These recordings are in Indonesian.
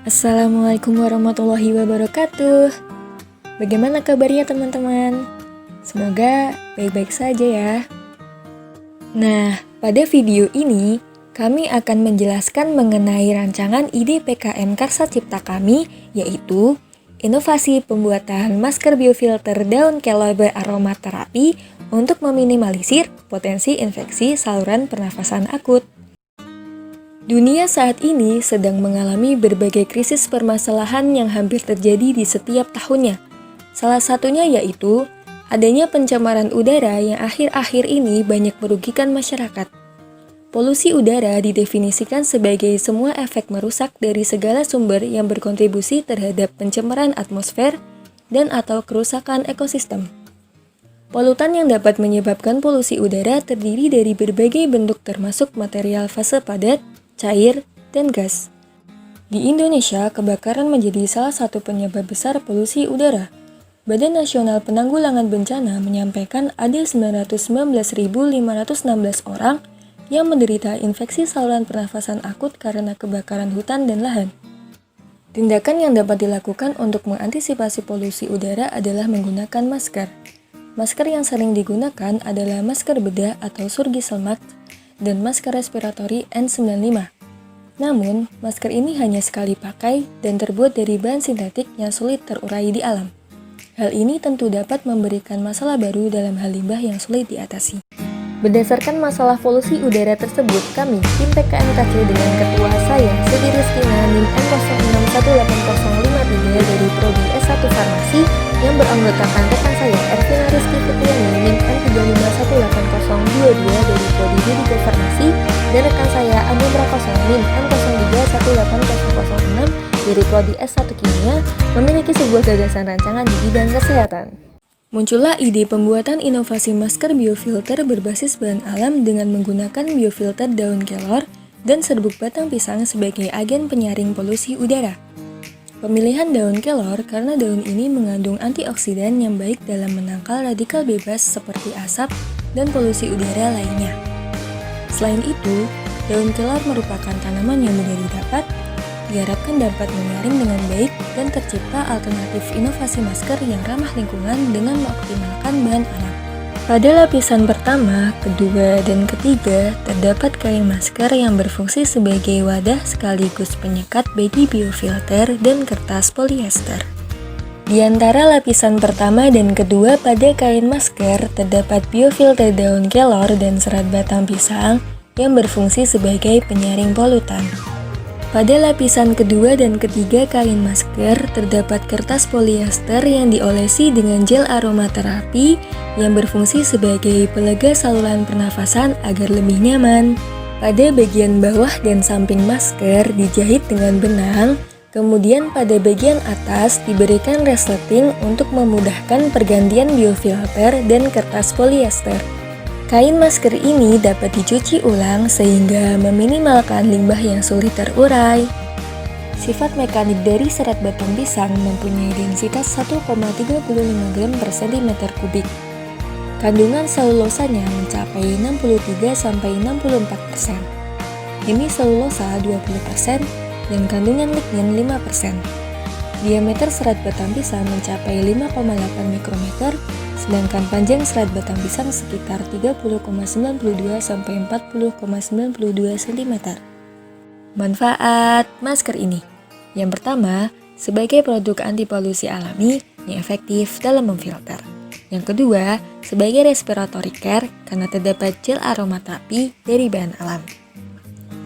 Assalamualaikum warahmatullahi wabarakatuh. Bagaimana kabarnya teman-teman? Semoga baik-baik saja ya. Nah, pada video ini kami akan menjelaskan mengenai rancangan ide PKM Karsa Cipta kami, yaitu inovasi pembuatan masker biofilter daun kelor beraromaterapi untuk meminimalisir potensi infeksi saluran pernafasan akut. Dunia saat ini sedang mengalami berbagai krisis permasalahan yang hampir terjadi di setiap tahunnya. Salah satunya yaitu adanya pencemaran udara yang akhir-akhir ini banyak merugikan masyarakat. Polusi udara didefinisikan sebagai semua efek merusak dari segala sumber yang berkontribusi terhadap pencemaran atmosfer dan atau kerusakan ekosistem. Polutan yang dapat menyebabkan polusi udara terdiri dari berbagai bentuk termasuk material fase padat, cair, dan gas. Di Indonesia, kebakaran menjadi salah satu penyebab besar polusi udara. Badan Nasional Penanggulangan Bencana menyampaikan ada 919.516 orang yang menderita infeksi saluran pernafasan akut karena kebakaran hutan dan lahan. Tindakan yang dapat dilakukan untuk mengantisipasi polusi udara adalah menggunakan masker. Masker yang sering digunakan adalah masker bedah atau surgical mask dan masker respiratori N95. Namun, masker ini hanya sekali pakai dan terbuat dari bahan sintetik yang sulit terurai di alam. Hal ini tentu dapat memberikan masalah baru dalam hal limbah yang sulit diatasi. Berdasarkan masalah polusi udara tersebut, kami, tim PKMKC dengan ketua saya, Siti Rizkina, NIM N06618053 dari Prodi S1 Farmasi, yang beranggotakan rekan saya, Ervina Rizky Fitriani, NIM N35180022 dari Prodi Medical Farmasi, dan rekan saya, Anu Prakoso, NIM N03180006 dari Prodi S1 Kimia, memiliki sebuah gagasan rancangan di bidang kesehatan. Muncullah ide pembuatan inovasi masker biofilter berbasis bahan alam dengan menggunakan biofilter daun kelor dan serbuk batang pisang sebagai agen penyaring polusi udara. Pemilihan daun kelor karena daun ini mengandung antioksidan yang baik dalam menangkal radikal bebas seperti asap dan polusi udara lainnya. Selain itu, daun kelor merupakan tanaman yang mudah didapat, diharapkan dapat menyaring dengan baik dan tercipta alternatif inovasi masker yang ramah lingkungan dengan mengoptimalkan bahan alam. Pada lapisan pertama, kedua, dan ketiga, terdapat kain masker yang berfungsi sebagai wadah sekaligus penyekat bagi biofilter dan kertas polyester. Di antara lapisan pertama dan kedua pada kain masker, terdapat biofilter daun kelor dan serat batang pisang yang berfungsi sebagai penyaring polutan. Pada lapisan kedua dan ketiga kain masker, terdapat kertas polyester yang diolesi dengan gel aromaterapi yang berfungsi sebagai pelega saluran pernafasan agar lebih nyaman. Pada bagian bawah dan samping masker dijahit dengan benang, kemudian pada bagian atas diberikan resleting untuk memudahkan pergantian biofilter dan kertas polyester. Kain masker ini dapat dicuci ulang sehingga meminimalkan limbah yang sulit terurai. Sifat mekanik dari serat batang pisang mempunyai densitas 1,35 gram per cm kubik. Kandungan selulosanya mencapai 63-64%. Hemiselulosa 20% dan kandungan lignin 5%. Diameter serat batang pisang mencapai 5,8 mikrometer, sedangkan panjang serat batang pisang sekitar 30,92 sampai 40,92 cm. Manfaat masker ini. Yang pertama, sebagai produk anti polusi alami yang efektif dalam memfilter. Yang kedua, sebagai respiratory care karena terdapat gel aromaterapi dari bahan alam.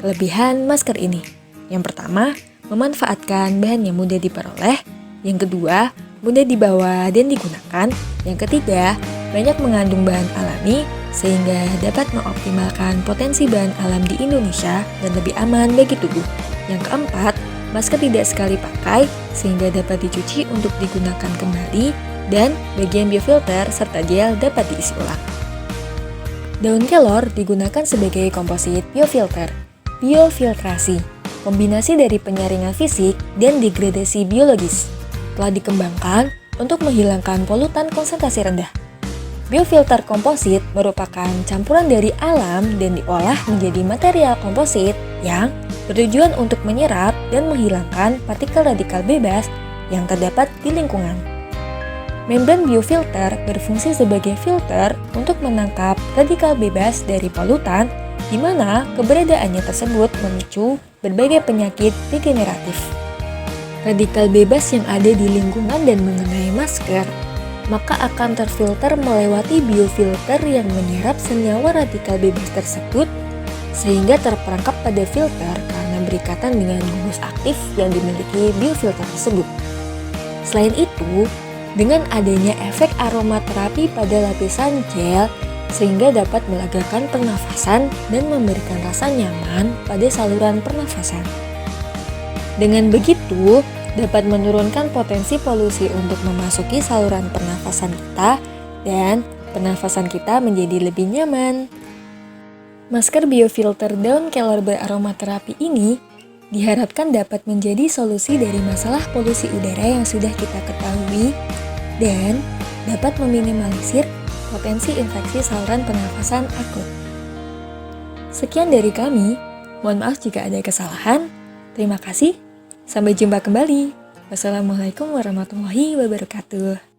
Kelebihan masker ini. Yang pertama, memanfaatkan bahan yang mudah diperoleh. Yang kedua, mudah dibawa dan digunakan. Yang ketiga, banyak mengandung bahan alami sehingga dapat mengoptimalkan potensi bahan alam di Indonesia dan lebih aman bagi tubuh. Yang keempat, masker tidak sekali pakai sehingga dapat dicuci untuk digunakan kembali dan bagian biofilter serta gel dapat diisi ulang. Daun kelor digunakan sebagai komposit biofilter. Biofiltrasi, kombinasi dari penyaringan fisik dan degradasi biologis, telah dikembangkan untuk menghilangkan polutan konsentrasi rendah. Biofilter komposit merupakan campuran dari alam dan diolah menjadi material komposit yang bertujuan untuk menyerap dan menghilangkan partikel radikal bebas yang terdapat di lingkungan. Membran biofilter berfungsi sebagai filter untuk menangkap radikal bebas dari polutan, di mana keberadaannya tersebut memicu berbagai penyakit degeneratif. Radikal bebas yang ada di lingkungan dan mengenai masker, maka akan terfilter melewati biofilter yang menyerap senyawa radikal bebas tersebut, sehingga terperangkap pada filter karena berikatan dengan gugus aktif yang dimiliki biofilter tersebut. Selain itu, dengan adanya efek aromaterapi pada lapisan gel, sehingga dapat melegakan pernafasan dan memberikan rasa nyaman pada saluran pernafasan. Dengan begitu, dapat menurunkan potensi polusi untuk memasuki saluran pernafasan kita dan pernafasan kita menjadi lebih nyaman. Masker biofilter daun kelor beraromaterapi ini diharapkan dapat menjadi solusi dari masalah polusi udara yang sudah kita ketahui dan dapat meminimalisir potensi infeksi saluran pernafasan akut. Sekian dari kami, mohon maaf jika ada kesalahan. Terima kasih, sampai jumpa kembali. Wassalamualaikum warahmatullahi wabarakatuh.